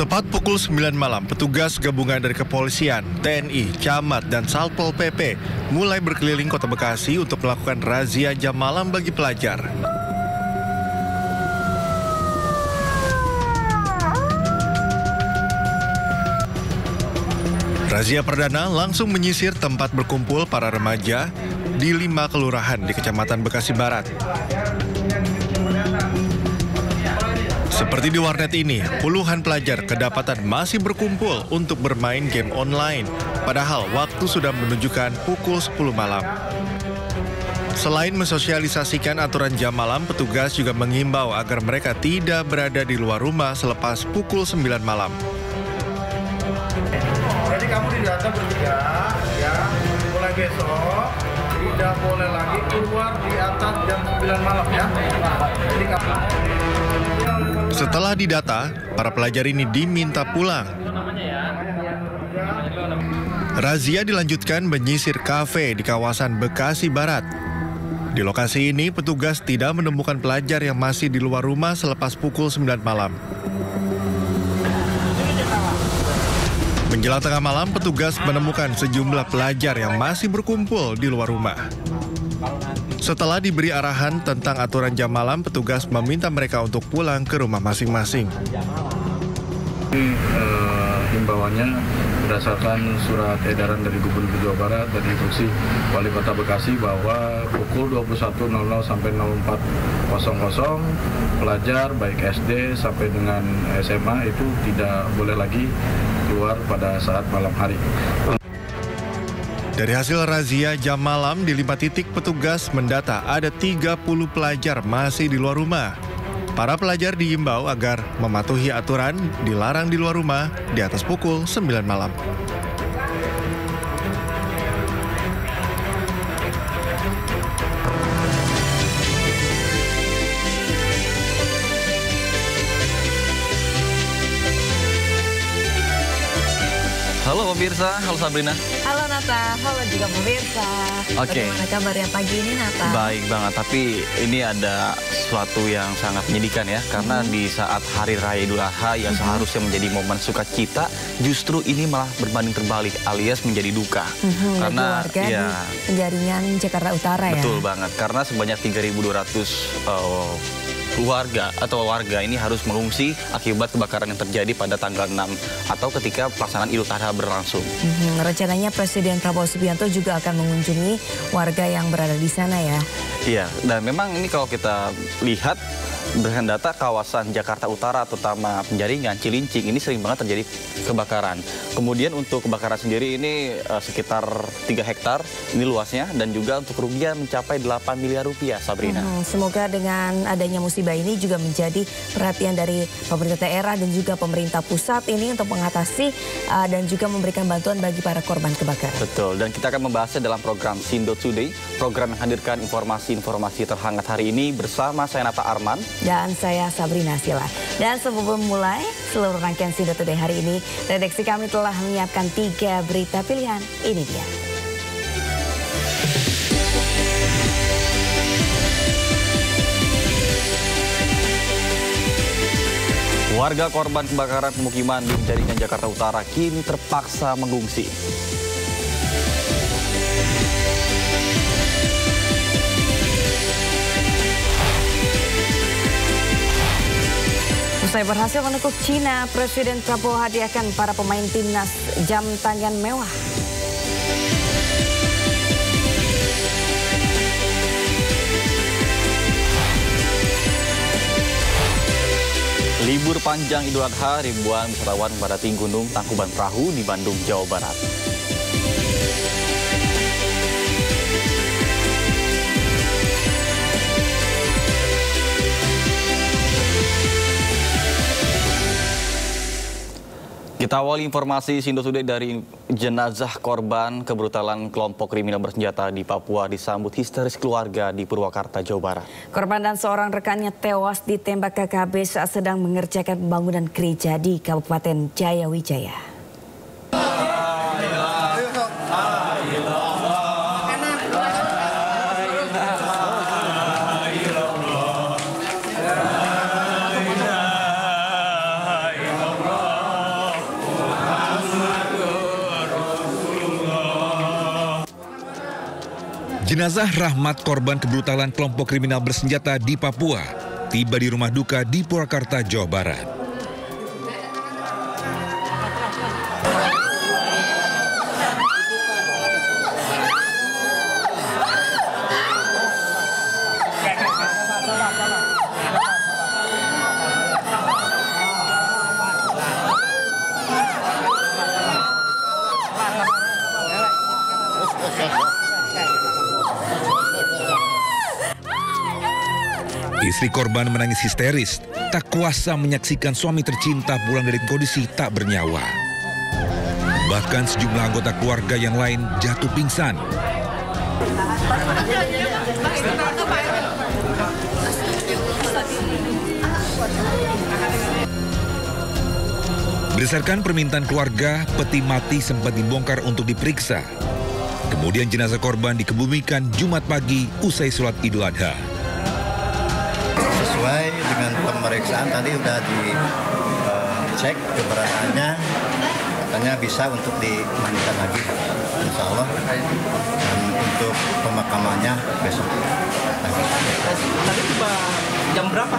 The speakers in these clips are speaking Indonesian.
Tepat pukul 9 malam, petugas gabungan dari kepolisian, TNI, Camat, dan Satpol PP mulai berkeliling kota Bekasi untuk melakukan razia jam malam bagi pelajar. Razia perdana langsung menyisir tempat berkumpul para remaja di 5 kelurahan di Kecamatan Bekasi Barat. Seperti di warnet ini, puluhan pelajar kedapatan masih berkumpul untuk bermain game online, padahal waktu sudah menunjukkan pukul 10 malam. Selain mensosialisasikan aturan jam malam, petugas juga mengimbau agar mereka tidak berada di luar rumah selepas pukul 9 malam. Jadi kamu didata bertiga, ya, mulai besok tidak boleh lagi keluar di atas jam 9 malam ya. Jadi kamu... Setelah didata, para pelajar ini diminta pulang. Razia dilanjutkan menyisir kafe di kawasan Bekasi Barat. Di lokasi ini, petugas tidak menemukan pelajar yang masih di luar rumah selepas pukul 9 malam. Menjelang tengah malam, petugas menemukan sejumlah pelajar yang masih berkumpul di luar rumah. Setelah diberi arahan tentang aturan jam malam, petugas meminta mereka untuk pulang ke rumah masing-masing. Himbauannya berdasarkan surat edaran dari Gubernur Jawa Barat dan instruksi Wali Kota Bekasi bahwa pukul 21.00 sampai 04.00 pelajar baik SD sampai dengan SMA itu tidak boleh lagi keluar pada saat malam hari. Dari hasil razia jam malam di 5 titik, petugas mendata ada 30 pelajar masih di luar rumah. Para pelajar diimbau agar mematuhi aturan dilarang di luar rumah di atas pukul 9 malam. Halo pemirsa, halo Sabrina. Halo Nata, halo juga pemirsa. Oke. Bagaimana kabarnya pagi ini Nata? Baik banget, tapi ini ada sesuatu yang sangat menyedihkan ya. Karena di saat Hari Raya Idul Adha yang seharusnya menjadi momen sukacita, justru ini malah berbanding terbalik alias menjadi duka. Karena warga ya, di penjaringan Jakarta Utara ya. Betul banget, karena sebanyak 3.200 keluarga atau warga ini harus mengungsi akibat kebakaran yang terjadi pada tanggal 6 atau ketika pelaksanaan Idul Adha berlangsung. Rencananya Presiden Prabowo Subianto juga akan mengunjungi warga yang berada di sana ya. Iya, dan memang ini kalau kita lihat berdasarkan data kawasan Jakarta Utara, terutama Penjaringan, Cilincing, ini sering banget terjadi kebakaran. Kemudian untuk kebakaran sendiri ini sekitar 3 hektar, ini luasnya, dan juga untuk kerugian mencapai 8 miliar rupiah, Sabrina. Semoga dengan adanya musibah ini juga menjadi perhatian dari pemerintah daerah dan juga pemerintah pusat ini untuk mengatasi dan juga memberikan bantuan bagi para korban kebakaran. Betul, dan kita akan membahasnya dalam program Sindo Today, program yang hadirkan informasi-informasi terhangat hari ini bersama saya Nata Arman. Dan saya Sabrina Sila. Dan sebelum mulai seluruh rangkaian Sindo Today hari ini, redaksi kami telah menyiapkan 3 berita pilihan. Ini dia. Warga korban kebakaran pemukiman di Penjaringan Jakarta Utara kini terpaksa mengungsi. Usai berhasil menekuk Cina, Presiden Prabowo hadiahkan para pemain timnas jam tangan mewah. Libur panjang Idul Adha, ribuan wisatawan memadati Gunung Tangkuban Perahu di Bandung, Jawa Barat. Kita awali informasi Sindo Today dari jenazah korban kebrutalan kelompok kriminal bersenjata di Papua disambut histeris keluarga di Purwakarta, Jawa Barat. Korban dan seorang rekannya tewas ditembak KKB saat sedang mengerjakan pembangunan gereja di Kabupaten Jayawijaya. Jenazah Rahmat, korban kebrutalan kelompok kriminal bersenjata di Papua, tiba di rumah duka di Purwakarta, Jawa Barat. Istri korban menangis histeris, tak kuasa menyaksikan suami tercinta pulang dari kondisi tak bernyawa. Bahkan sejumlah anggota keluarga yang lain jatuh pingsan. Berdasarkan permintaan keluarga, peti mati sempat dibongkar untuk diperiksa. Kemudian jenazah korban dikebumikan Jumat pagi usai sholat Idul Adha. Sesuai dengan pemeriksaan tadi sudah dicek keberadaannya, katanya bisa untuk dimandikan lagi, insya Allah. Dan untuk pemakamannya besok. Tadi tiba jam berapa?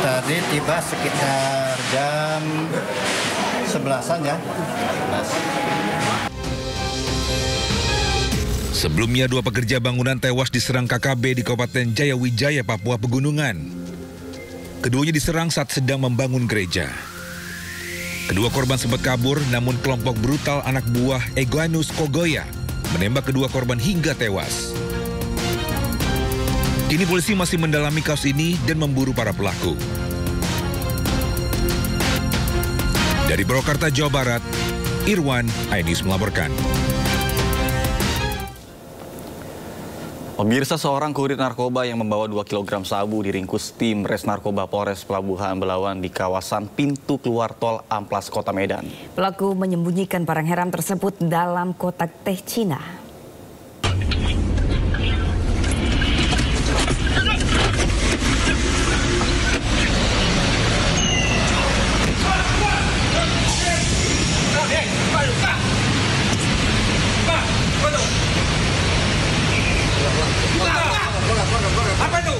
Tadi tiba sekitar jam 11-an ya. 11. Sebelumnya, 2 pekerja bangunan tewas diserang KKB di Kabupaten Jayawijaya, Papua Pegunungan. Keduanya diserang saat sedang membangun gereja. Kedua korban sempat kabur, namun kelompok brutal anak buah Egyanus Kogoya menembak kedua korban hingga tewas. Kini polisi masih mendalami kasus ini dan memburu para pelaku. Dari Purwakarta, Jawa Barat, Irwan, iNews melaporkan. Pemirsa, seorang kurir narkoba yang membawa 2 kg sabu diringkus tim Res Narkoba Polres Pelabuhan Belawan di kawasan pintu keluar tol Amplas, Kota Medan. Pelaku menyembunyikan barang haram tersebut dalam kotak teh Cina.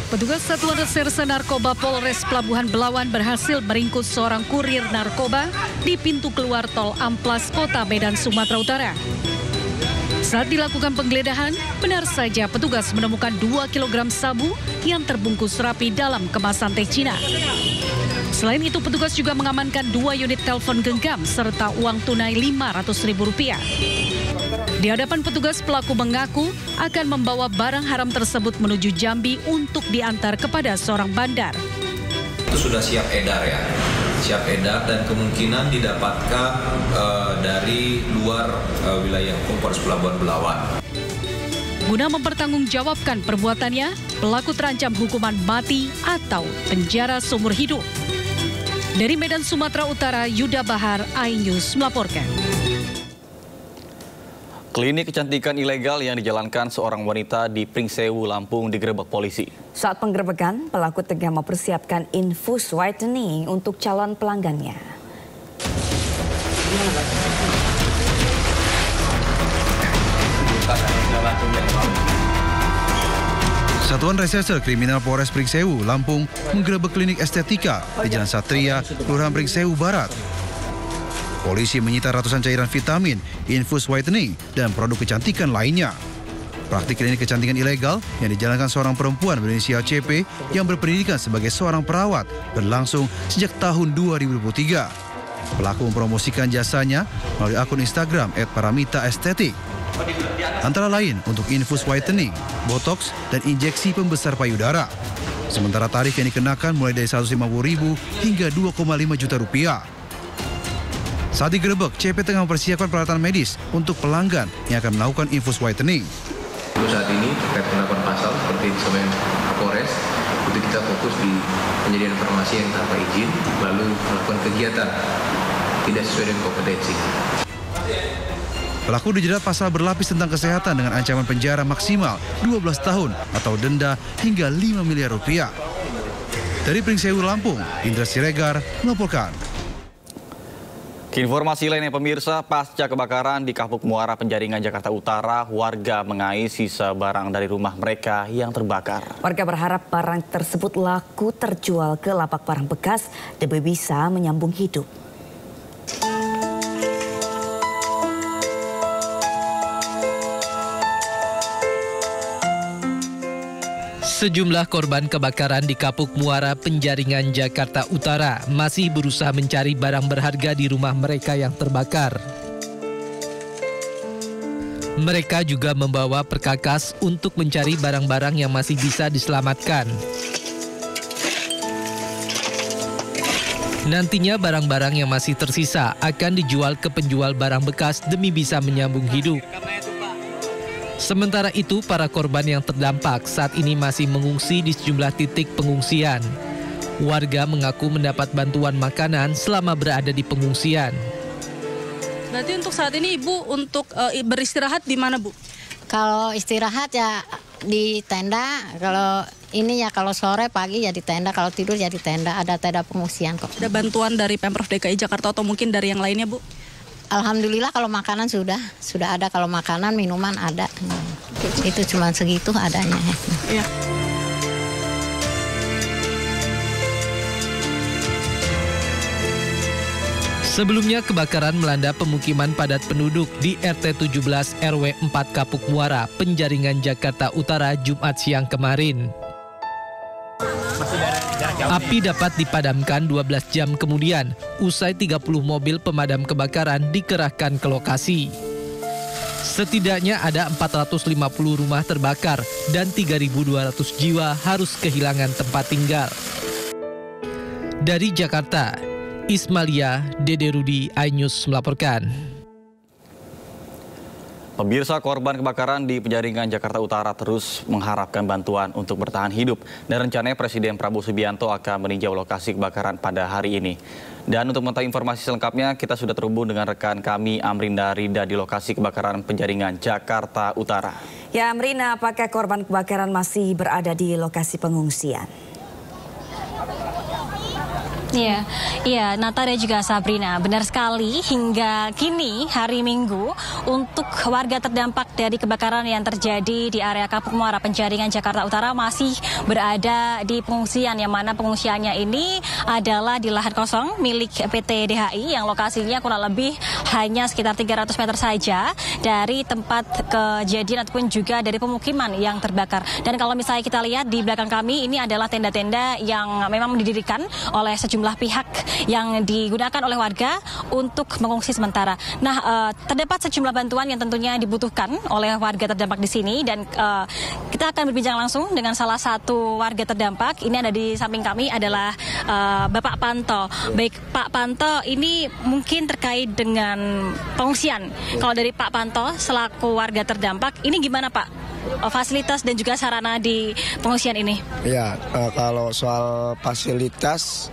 Petugas Satuan Reserse Narkoba Polres Pelabuhan Belawan berhasil meringkus seorang kurir narkoba di pintu keluar tol Amplas, Kota Medan, Sumatera Utara. Saat dilakukan penggeledahan, benar saja petugas menemukan 2 kg sabu yang terbungkus rapi dalam kemasan teh Cina. Selain itu, petugas juga mengamankan 2 unit telepon genggam serta uang tunai Rp500.000. Di hadapan petugas, pelaku mengaku akan membawa barang haram tersebut menuju Jambi untuk diantar kepada seorang bandar. Itu sudah siap edar ya, siap edar dan kemungkinan didapatkan dari luar wilayah Polres Pelabuhan Belawan. Guna mempertanggungjawabkan perbuatannya, pelaku terancam hukuman mati atau penjara seumur hidup. Dari Medan, Sumatera Utara, Yuda Bahar, iNews melaporkan. Klinik kecantikan ilegal yang dijalankan seorang wanita di Pringsewu, Lampung digerebek polisi. Saat penggerebekan, pelaku tengah mempersiapkan infus whitening untuk calon pelanggannya. Satuan Reserse Kriminal Polres Pringsewu, Lampung menggerebek klinik estetika di Jalan Satria, Kelurahan Pringsewu Barat. Polisi menyita ratusan cairan vitamin, infus whitening, dan produk kecantikan lainnya. Praktik klinik kecantikan ilegal yang dijalankan seorang perempuan berinisial CP yang berpendidikan sebagai seorang perawat berlangsung sejak tahun 2023. Pelaku mempromosikan jasanya melalui akun Instagram @paramita-estetik. Antara lain untuk infus whitening, botox, dan injeksi pembesar payudara. Sementara tarif yang dikenakan mulai dari Rp150.000 hingga Rp2,5 juta. Saat digerebek, CP tengah mempersiapkan peralatan medis untuk pelanggan yang akan melakukan infus whitening. Untuk saat ini terkait penerapan pasal seperti disampaikan Kapolres, itu kita fokus di penyediaan informasi yang tanpa izin, lalu melakukan kegiatan tidak sesuai dengan kompetensi. Pelaku dijerat pasal berlapis tentang kesehatan dengan ancaman penjara maksimal 12 tahun atau denda hingga Rp5 miliar. Dari Pringsewu, Lampung, Indra Siregar melaporkan. Informasi lainnya pemirsa, pasca kebakaran di Kapuk Muara Penjaringan Jakarta Utara, warga mengais sisa barang dari rumah mereka yang terbakar. Warga berharap barang tersebut laku terjual ke lapak barang bekas demi bisa menyambung hidup. Sejumlah korban kebakaran di Kapuk Muara Penjaringan Jakarta Utara masih berusaha mencari barang berharga di rumah mereka yang terbakar. Mereka juga membawa perkakas untuk mencari barang-barang yang masih bisa diselamatkan. Nantinya barang-barang yang masih tersisa akan dijual ke penjual barang bekas demi bisa menyambung hidup. Sementara itu, para korban yang terdampak saat ini masih mengungsi di sejumlah titik pengungsian. Warga mengaku mendapat bantuan makanan selama berada di pengungsian. Berarti untuk saat ini Ibu untuk beristirahat di mana, Bu? Kalau istirahat ya di tenda, kalau ini ya kalau sore pagi ya di tenda, kalau tidur ya di tenda, ada tenda pengungsian kok. Ada bantuan dari Pemprov DKI Jakarta atau mungkin dari yang lainnya, Bu? Alhamdulillah kalau makanan sudah ada, kalau makanan minuman ada. Itu cuma segitu adanya. Iya. Sebelumnya kebakaran melanda pemukiman padat penduduk di RT 17 RW 4 Kapuk Muara, Penjaringan Jakarta Utara Jumat siang kemarin. Api dapat dipadamkan 12 jam kemudian, usai 30 mobil pemadam kebakaran dikerahkan ke lokasi. Setidaknya ada 450 rumah terbakar dan 3.200 jiwa harus kehilangan tempat tinggal. Dari Jakarta, Ismalia Dede Rudi, iNews melaporkan. Pemirsa, korban kebakaran di Penjaringan Jakarta Utara terus mengharapkan bantuan untuk bertahan hidup. Dan rencananya Presiden Prabowo Subianto akan meninjau lokasi kebakaran pada hari ini. Dan untuk mengetahui informasi selengkapnya, kita sudah terhubung dengan rekan kami Amrinda Rida di lokasi kebakaran Penjaringan Jakarta Utara. Ya Amrina, apakah korban kebakaran masih berada di lokasi pengungsian? Iya, Nata dan juga Sabrina, benar sekali hingga kini hari Minggu untuk warga terdampak dari kebakaran yang terjadi di area Kapuk Muara Penjaringan Jakarta Utara masih berada di pengungsian, yang mana pengungsiannya ini adalah di lahan kosong milik PT DHI yang lokasinya kurang lebih hanya sekitar 300 meter saja dari tempat kejadian ataupun juga dari pemukiman yang terbakar. Dan kalau misalnya kita lihat di belakang kami, ini adalah tenda-tenda yang memang didirikan oleh sejumlah pihak yang digunakan oleh warga untuk mengungsi sementara. Nah, terdapat sejumlah bantuan yang tentunya dibutuhkan oleh warga terdampak di sini, dan kita akan berbincang langsung dengan salah satu warga terdampak. Ini ada di samping kami adalah Bapak Panto. Baik, Pak Panto, ini mungkin terkait dengan pengungsian. Kalau dari Pak Panto selaku warga terdampak, ini gimana Pak? Fasilitas dan juga sarana di pengungsian ini? Ya, kalau soal fasilitas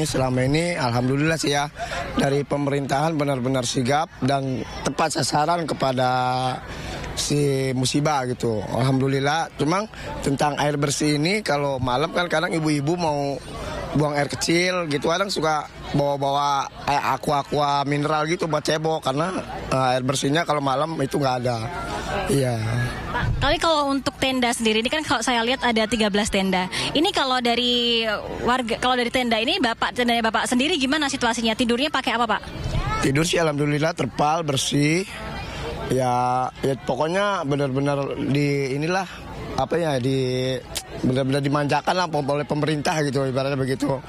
selama ini alhamdulillah sih ya, dari pemerintahan benar-benar sigap dan tepat sasaran kepada si musibah gitu. Alhamdulillah. Cuma tentang air bersih ini, kalau malam kan kadang ibu-ibu mau buang air kecil gitu, kadang suka bawa-bawa aqua mineral gitu buat cebok, karena air bersihnya kalau malam itu nggak ada. Iya. Pak, tapi kalau untuk tenda sendiri ini kan kalau saya lihat ada 13 tenda. Ini kalau dari warga, kalau dari tenda ini tendanya Bapak sendiri gimana situasinya? Tidurnya pakai apa, Pak? Tidur sih alhamdulillah terpal, bersih. Ya pokoknya benar-benar benar-benar dimanjakan lah oleh pemerintah gitu, ibaratnya begitu.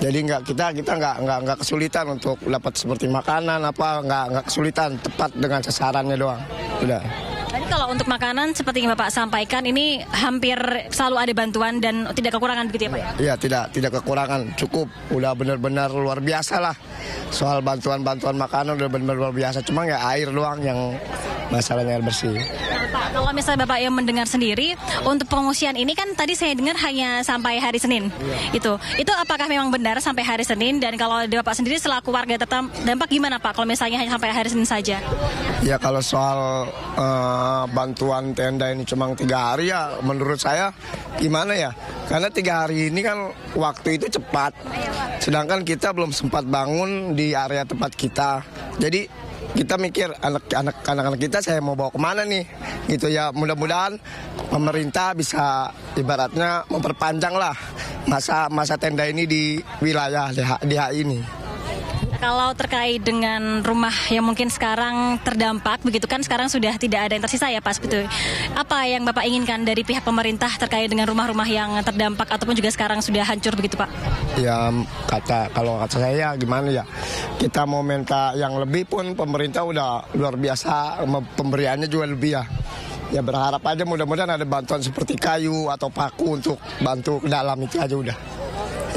Jadi kita nggak kesulitan untuk dapat seperti makanan nggak kesulitan, tepat dengan sasarannya doang. Udah. Tadi kalau untuk makanan seperti yang Bapak sampaikan ini hampir selalu ada bantuan dan tidak kekurangan begitu ya Pak? Iya, tidak kekurangan, cukup. Udah benar-benar luar biasa lah. Soal bantuan makanan udah benar-benar luar biasa. Cuma ya air doang yang masalahnya air bersih. Pak, kalau misalnya Bapak yang mendengar sendiri, untuk pengungsian ini kan tadi saya dengar hanya sampai hari Senin. Itu apakah memang benar sampai hari Senin? Dan kalau Bapak sendiri selaku warga terdampak gimana Pak? Kalau misalnya hanya sampai hari Senin saja? Ya kalau soal bantuan tenda ini cuma 3 hari ya menurut saya gimana ya? Karena 3 hari ini kan waktu itu cepat. Sedangkan kita belum sempat bangun di area tempat kita. Jadi kita mikir anak-anak kita saya mau bawa kemana nih gitu ya. Mudah-mudahan pemerintah bisa ibaratnya memperpanjang lah masa tenda ini di wilayah DHI ini. Kalau terkait dengan rumah yang mungkin sekarang terdampak begitu kan, sekarang sudah tidak ada yang tersisa ya Pak, betul. Apa yang Bapak inginkan dari pihak pemerintah terkait dengan rumah-rumah yang terdampak ataupun juga sekarang sudah hancur begitu Pak? Ya kalau kata saya gimana ya, kita mau minta yang lebih pun pemerintah udah luar biasa, pemberiannya juga lebih ya. Ya berharap aja mudah-mudahan ada bantuan seperti kayu atau paku untuk bantu ke dalam itu aja udah.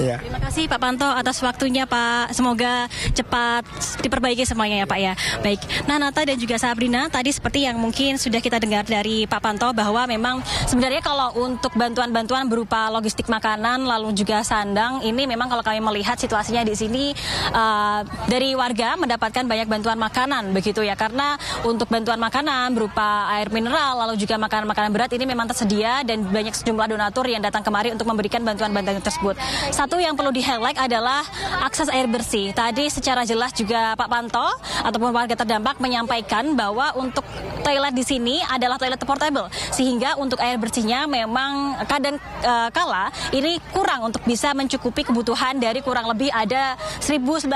Ya. Terima kasih Pak Panto atas waktunya Pak. Semoga cepat diperbaiki semuanya ya Pak ya. Baik. Nah Nata dan juga Sabrina, tadi seperti yang mungkin sudah kita dengar dari Pak Panto bahwa memang sebenarnya kalau untuk bantuan-bantuan berupa logistik makanan lalu juga sandang ini memang kalau kami melihat situasinya di sini dari warga mendapatkan banyak bantuan makanan begitu ya. Karena untuk bantuan makanan berupa air mineral lalu juga makanan-makanan berat ini memang tersedia dan banyak sejumlah donatur yang datang kemari untuk memberikan bantuan-bantuan tersebut. Satu yang perlu di-highlight adalah akses air bersih. Tadi secara jelas juga Pak Panto ataupun warga terdampak menyampaikan bahwa untuk toilet di sini adalah toilet portable. Sehingga untuk air bersihnya memang kadang kala ini kurang untuk bisa mencukupi kebutuhan dari kurang lebih ada 1.900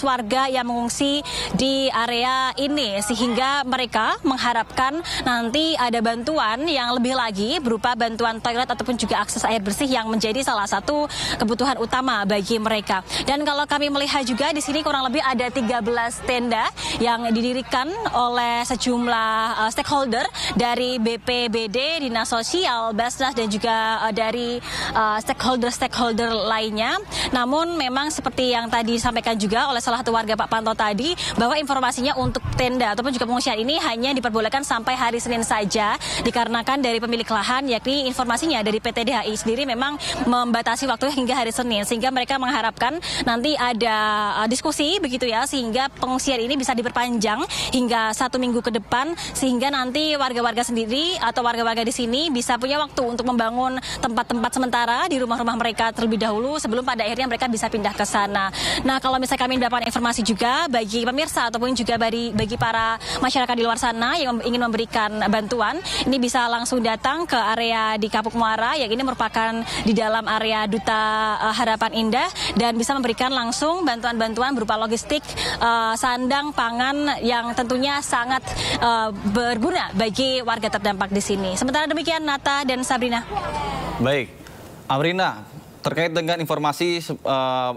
warga yang mengungsi di area ini. Sehingga mereka mengharapkan nanti ada bantuan yang lebih lagi berupa bantuan toilet ataupun juga akses air bersih yang menjadi salah satu kebutuhan utama bagi mereka. Dan kalau kami melihat juga di sini kurang lebih ada 13 tenda yang didirikan oleh sejumlah stakeholder dari BPBD, Dinas Sosial, Basnas dan juga dari stakeholder lainnya. Namun memang seperti yang tadi disampaikan juga oleh salah satu warga Pak Panto tadi bahwa informasinya untuk tenda ataupun juga pengungsian ini hanya diperbolehkan sampai hari Senin saja dikarenakan dari pemilik lahan yakni informasinya dari PT DHI sendiri memang membatasi waktu hingga hari Senin sehingga mereka mengharapkan nanti ada diskusi begitu ya sehingga pengungsian ini bisa diperpanjang hingga 1 minggu ke depan sehingga nanti warga-warga sendiri atau warga-warga di sini bisa punya waktu untuk membangun tempat-tempat sementara di rumah-rumah mereka terlebih dahulu sebelum pada akhirnya mereka bisa pindah ke sana. Nah kalau misalnya kami mendapatkan informasi juga bagi pemirsa ataupun juga bagi para masyarakat di luar sana yang ingin memberikan bantuan ini bisa langsung datang ke area di Kapuk Muara yang ini merupakan di dalam area Duta Harapan Indah dan bisa memberikan langsung bantuan-bantuan berupa logistik, sandang, pangan yang tentunya sangat berguna bagi warga terdampak di sini. Sementara demikian Nata dan Sabrina. Baik, Amrina, terkait dengan informasi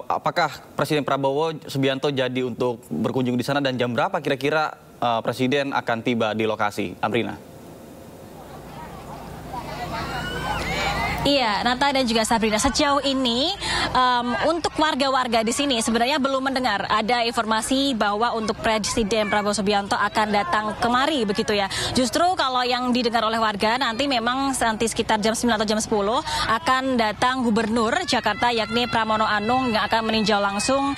apakah Presiden Prabowo Subianto jadi untuk berkunjung di sana dan jam berapa kira-kira Presiden akan tiba di lokasi, Amrina? Iya, Nata dan juga Sabrina, sejauh ini untuk warga-warga di sini sebenarnya belum mendengar ada informasi bahwa untuk Presiden Prabowo Subianto akan datang kemari begitu ya. Justru kalau yang didengar oleh warga nanti memang nanti sekitar jam 9 atau jam 10 akan datang Gubernur Jakarta yakni Pramono Anung yang akan meninjau langsung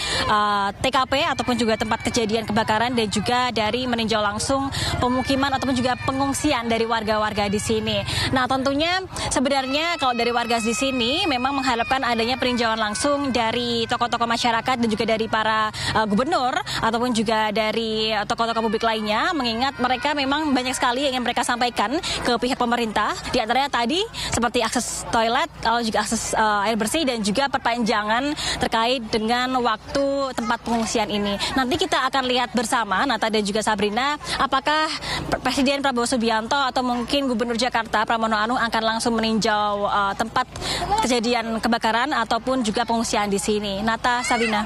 TKP ataupun juga tempat kejadian kebakaran dan juga dari meninjau langsung pemukiman ataupun juga pengungsian dari warga-warga di sini. Nah, tentunya sebenarnya kalau dari warga di sini memang mengharapkan adanya peninjauan langsung dari tokoh-tokoh masyarakat dan juga dari para gubernur ataupun juga dari tokoh-tokoh publik lainnya mengingat mereka memang banyak sekali yang ingin mereka sampaikan ke pihak pemerintah di antaranya tadi seperti akses toilet, lalu juga akses air bersih dan juga perpanjangan terkait dengan waktu tempat pengungsian ini. Nanti kita akan lihat bersama Nata dan juga Sabrina apakah Presiden Prabowo Subianto atau mungkin Gubernur Jakarta Pramono Anung akan langsung meninjau tempat kejadian kebakaran ataupun juga pengungsian di sini. Nata, Sabrina.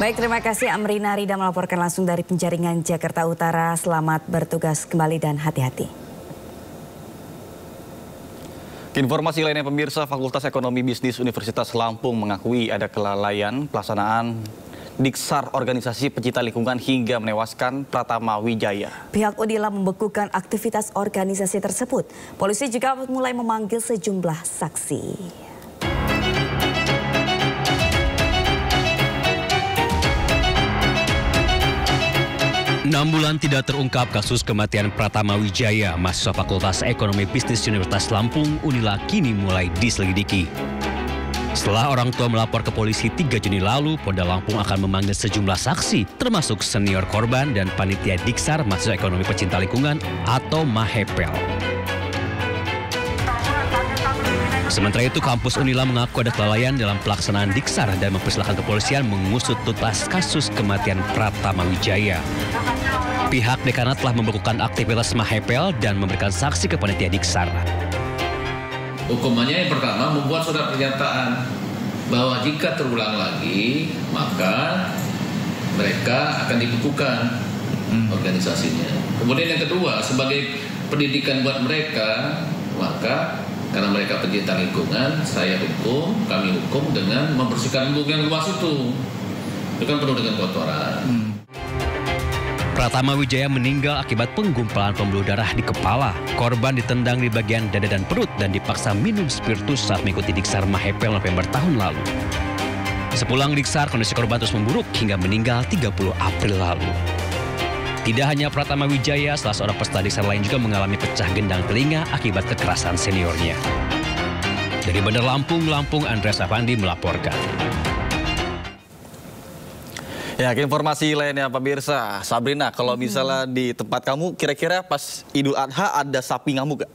Baik, terima kasih Amrina Rida melaporkan langsung dari Penjaringan Jakarta Utara. Selamat bertugas kembali dan hati-hati. Informasi lainnya pemirsa, Fakultas Ekonomi Bisnis Universitas Lampung mengakui ada kelalaian pelaksanaan Diksar organisasi pencinta lingkungan hingga menewaskan Pratama Wijaya. Pihak Unila membekukan aktivitas organisasi tersebut. Polisi juga mulai memanggil sejumlah saksi. 6 bulan tidak terungkap kasus kematian Pratama Wijaya, mahasiswa Fakultas Ekonomi Bisnis Universitas Lampung, Unila kini mulai diselidiki. Setelah orang tua melapor ke polisi 3 Juni lalu, Polda Lampung akan memanggil sejumlah saksi, termasuk senior korban dan panitia Diksar mahasiswa ekonomi pecinta lingkungan atau MAHEPEL. Sementara itu, kampus Unila mengaku ada kelalaian dalam pelaksanaan Diksar dan mempersilahkan kepolisian mengusut tuntas kasus kematian Pratama Wijaya. Pihak dekanat telah membekukan aktivitas MAHEPEL dan memberikan saksi ke panitia Diksar. Hukumannya yang pertama membuat surat pernyataan bahwa jika terulang lagi maka mereka akan dibekukan organisasinya. Kemudian yang kedua, sebagai pendidikan buat mereka, maka karena mereka pencinta lingkungan, kami hukum dengan membersihkan lubang yang luas itu. Itu kan penuh dengan kotoran. Pratama Wijaya meninggal akibat penggumpalan pembuluh darah di kepala. Korban ditendang di bagian dada dan perut dan dipaksa minum spiritus saat mengikuti Diksar MAHEPEL November tahun lalu. Sepulang Diksar, kondisi korban terus memburuk hingga meninggal 30 April lalu. Tidak hanya Pratama Wijaya, salah seorang peserta Diksar lain juga mengalami pecah gendang telinga akibat kekerasan seniornya. Dari Bandar Lampung, Andreas Afandi melaporkan. Ya, informasi lainnya pemirsa. Sabrina, kalau misalnya di tempat kamu, kira-kira pas Idul Adha ada sapi ngamuk gak?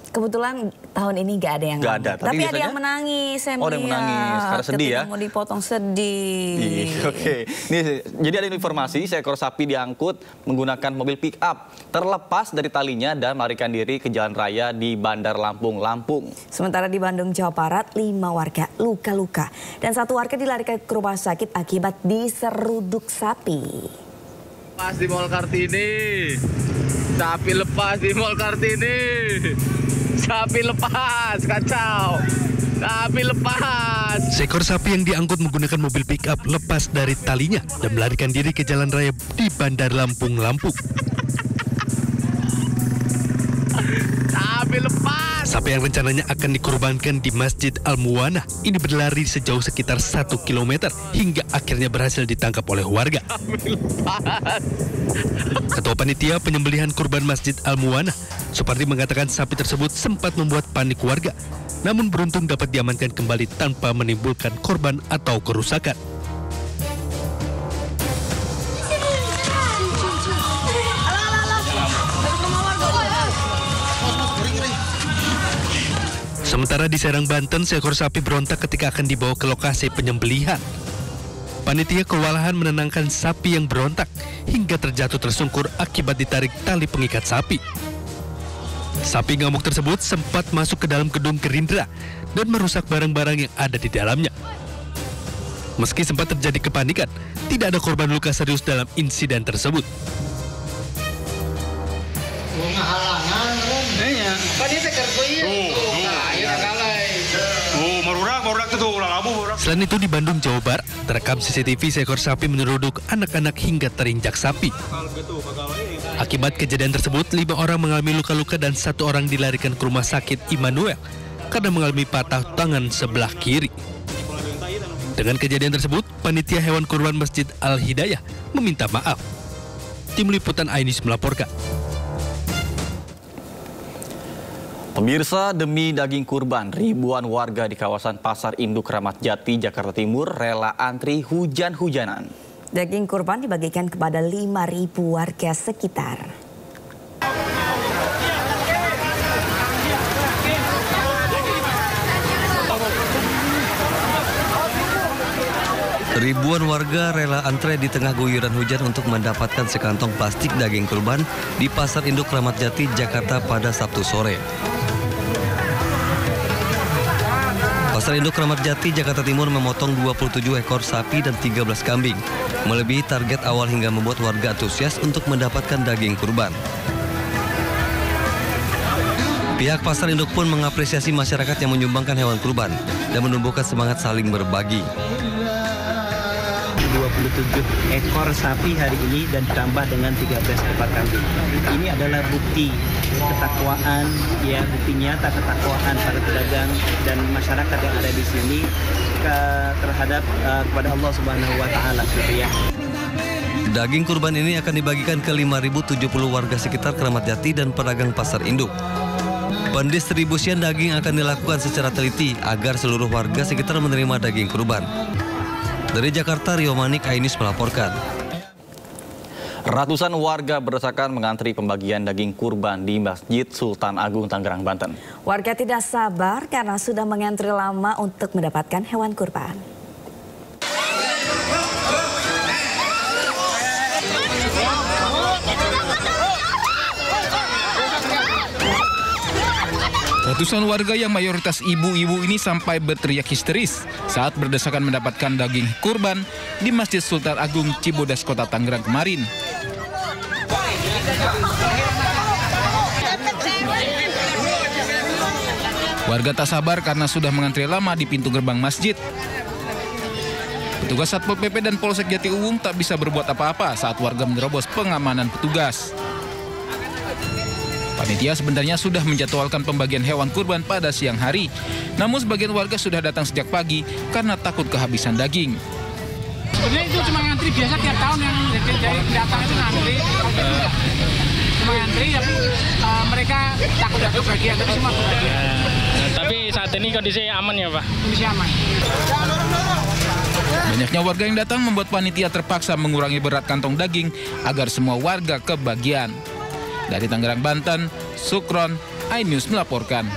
Kebetulan tahun ini nggak ada yang nggak ada, tapi ada yang menangis. Oh, ada yang menangis karena sedih ya? Mau dipotong sedih. Oke. Nih, jadi ada informasi seekor sapi diangkut menggunakan mobil pick up, terlepas dari talinya dan melarikan diri ke jalan raya di Bandar Lampung, Lampung. Sementara di Bandung, Jawa Barat, 5 warga luka-luka dan 1 warga dilarikan ke rumah sakit akibat diseruduk sapi. Pas di Mall Kartini, sapi lepas di Mall Kartini. Sapi lepas, kacau. Sapi lepas. Seekor sapi yang diangkut menggunakan mobil pick-up lepas dari talinya dan melarikan diri ke jalan raya di Bandar Lampung, Lampung. Sapi lepas. Sapi yang rencananya akan dikorbankan di Masjid Al-Muwanah ini berlari sejauh sekitar 1 km hingga akhirnya berhasil ditangkap oleh warga. Ketua Panitia Penyembelihan Kurban Masjid Al-Muwanah, Supardi, mengatakan sapi tersebut sempat membuat panik warga, namun beruntung dapat diamankan kembali tanpa menimbulkan korban atau kerusakan. Sementara di Serang, Banten, seekor sapi berontak ketika akan dibawa ke lokasi penyembelihan. Panitia kewalahan menenangkan sapi yang berontak hingga terjatuh tersungkur akibat ditarik tali pengikat sapi. Sapi ngamuk tersebut sempat masuk ke dalam gedung Gerindra dan merusak barang-barang yang ada di dalamnya. Meski sempat terjadi kepanikan, tidak ada korban luka serius dalam insiden tersebut. Selain itu, di Bandung, Jawa Barat, terekam CCTV seekor sapi menyeruduk anak-anak hingga terinjak sapi. Akibat kejadian tersebut, 5 orang mengalami luka-luka dan 1 orang dilarikan ke rumah sakit Immanuel karena mengalami patah tangan sebelah kiri. Dengan kejadian tersebut, panitia hewan kurban Masjid Al-Hidayah meminta maaf. Tim Liputan Ainis melaporkan. Pemirsa, demi daging kurban, ribuan warga di kawasan Pasar Induk Kramat Jati, Jakarta Timur rela antri hujan-hujanan. Daging kurban dibagikan kepada 5.000 warga sekitar. Ribuan warga rela antre di tengah guyuran hujan untuk mendapatkan sekantong plastik daging kurban di Pasar Induk Kramat Jati, Jakarta pada Sabtu sore. Pasar Induk Kramat Jati, Jakarta Timur memotong 27 ekor sapi dan 13 kambing, melebihi target awal hingga membuat warga antusias untuk mendapatkan daging kurban. Pihak Pasar Induk pun mengapresiasi masyarakat yang menyumbangkan hewan kurban dan menumbuhkan semangat saling berbagi. 27 ekor sapi hari ini dan ditambah dengan 13 ekor kambing. Ini adalah bukti ketakwaan, ya, bukti nyata ketakwaan para pedagang dan masyarakat yang ada di sini terhadap kepada Allah Subhanahu wa taala gitu ya. Daging kurban ini akan dibagikan ke 5.070 warga sekitar Kramat Jati dan pedagang pasar induk. Pendistribusian daging akan dilakukan secara teliti agar seluruh warga sekitar menerima daging kurban. Dari Jakarta, Rio Manik, iNews melaporkan. Ratusan warga berdesakan mengantri pembagian daging kurban di Masjid Sultan Agung, Tangerang, Banten. Warga tidak sabar karena sudah mengantri lama untuk mendapatkan hewan kurban. Ratusan warga yang mayoritas ibu-ibu ini sampai berteriak histeris saat berdesakan mendapatkan daging kurban di Masjid Sultan Agung Cibodas, Kota Tangerang kemarin. Warga tak sabar karena sudah mengantri lama di pintu gerbang masjid. Petugas Satpol PP dan Polsek Jati Uwung tak bisa berbuat apa-apa saat warga menerobos pengamanan petugas. Panitia sebenarnya sudah menjadwalkan pembagian hewan kurban pada siang hari. Namun sebagian warga sudah datang sejak pagi karena takut kehabisan daging. Sebenarnya itu cuma ngantri biasa tiap tahun yang datang itu ngantri. Cuma ngantri tapi mereka takut ada kebagian tapi semua kebagian. Tapi saat ini kondisi aman ya Pak? Kondisi aman. Banyaknya warga yang datang membuat panitia terpaksa mengurangi berat kantong daging agar semua warga kebagian. Dari Tangerang, Banten, Sukron, iNews melaporkan.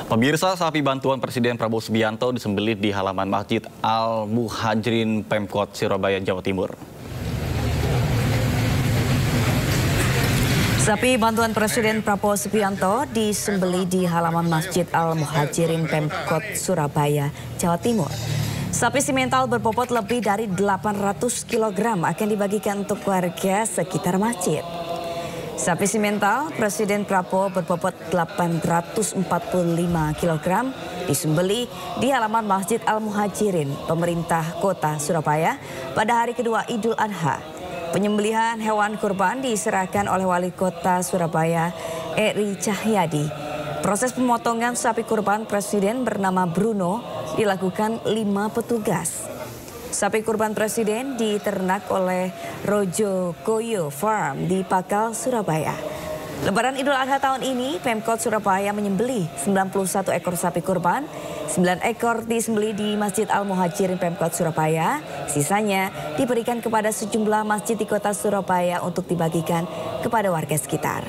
Pemirsa, sapi bantuan Presiden Prabowo Subianto disembelih di halaman Masjid Al-Muhajirin Pemkot Surabaya, Jawa Timur. Sapi bantuan Presiden Prabowo Subianto disembelih di halaman Masjid Al-Muhajirin Pemkot Surabaya, Jawa Timur. Sapi simental berbobot lebih dari 800 kg akan dibagikan untuk warga sekitar masjid. Sapi simental Presiden Prabowo berbobot 845 kg disembelih di halaman Masjid Al-Muhajirin, pemerintah kota Surabaya pada hari kedua Idul Adha. Penyembelihan hewan kurban diserahkan oleh Wali Kota Surabaya, Eri Cahyadi. Proses pemotongan sapi kurban Presiden bernama Bruno dilakukan 5 petugas. Sapi kurban Presiden diternak oleh Rojo Koyo Farm di Pakal, Surabaya. Lebaran Idul Adha tahun ini, Pemkot Surabaya menyembelih 91 ekor sapi kurban, 9 ekor disembelih di Masjid Al-Muhajirin Pemkot Surabaya, sisanya diberikan kepada sejumlah masjid di kota Surabaya untuk dibagikan kepada warga sekitar.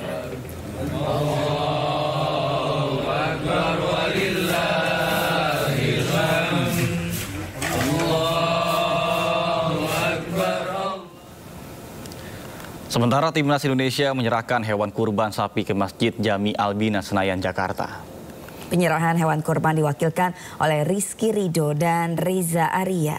Sementara Timnas Indonesia menyerahkan hewan kurban sapi ke Masjid Jami Albina, Senayan, Jakarta. Penyerahan hewan kurban diwakilkan oleh Rizky Ridho dan Reza Arya.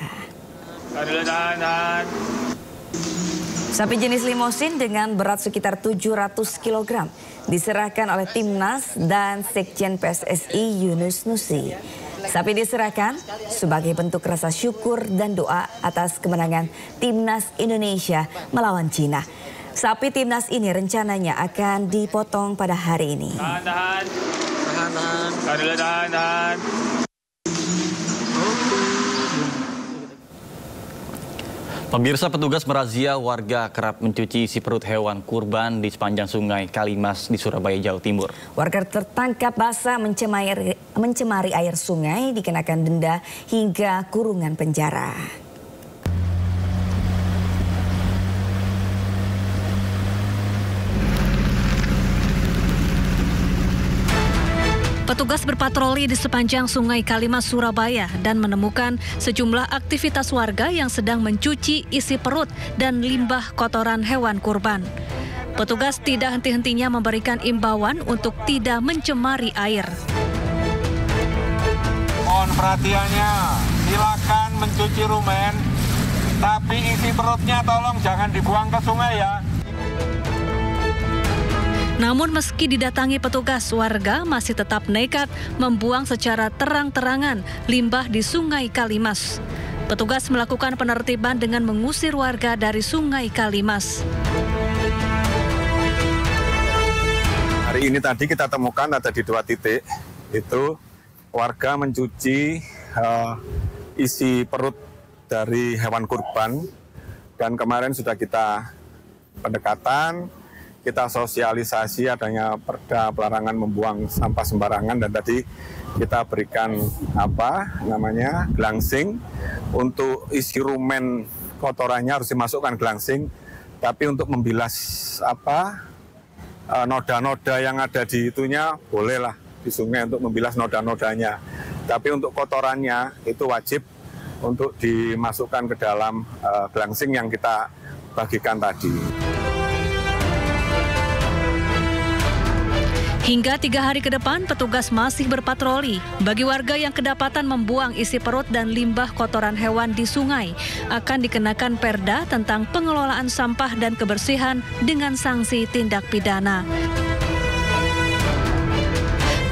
Sapi jenis limosin dengan berat sekitar 700 kg diserahkan oleh Timnas dan Sekjen PSSI Yunus Nusi. Sapi diserahkan sebagai bentuk rasa syukur dan doa atas kemenangan Timnas Indonesia melawan Cina. Sapi Timnas ini rencananya akan dipotong pada hari ini. Tahan. Pemirsa, petugas merazia warga kerap mencuci isi perut hewan kurban di sepanjang sungai Kalimas di Surabaya, Jawa Timur. Warga tertangkap basah mencemari air sungai dikenakan denda hingga kurungan penjara. Petugas berpatroli di sepanjang Sungai Kalimas, Surabaya dan menemukan sejumlah aktivitas warga yang sedang mencuci isi perut dan limbah kotoran hewan kurban. Petugas tidak henti-hentinya memberikan imbauan untuk tidak mencemari air. Mohon perhatiannya, silakan mencuci rumen, tapi isi perutnya tolong jangan dibuang ke sungai ya. Namun meski didatangi petugas, warga masih tetap nekat membuang secara terang-terangan limbah di Sungai Kalimas. Petugas melakukan penertiban dengan mengusir warga dari Sungai Kalimas. Hari ini tadi kita temukan ada di 2 titik, itu warga mencuci isi perut dari hewan kurban, dan kemarin sudah kita pendekatan, kita sosialisasi adanya perda pelarangan membuang sampah sembarangan, dan tadi kita berikan glangsing untuk isi rumen kotorannya harus dimasukkan glangsing, tapi untuk membilas noda-noda yang ada di itunya bolehlah di sungai untuk membilas noda-nodanya, tapi untuk kotorannya itu wajib untuk dimasukkan ke dalam glangsing yang kita bagikan tadi. Hingga 3 hari ke depan, petugas masih berpatroli. Bagi warga yang kedapatan membuang isi perut dan limbah kotoran hewan di sungai, akan dikenakan perda tentang pengelolaan sampah dan kebersihan dengan sanksi tindak pidana.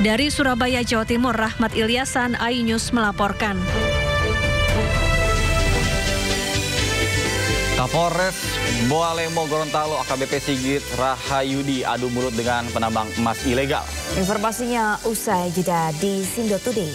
Dari Surabaya, Jawa Timur, Rahmat Ilyasan, iNews melaporkan. Kapolres Boalemo Gorontalo AKBP Sigit Rahayudi adu mulut dengan penambang emas ilegal. Informasinya usai jeda di Sindo Today.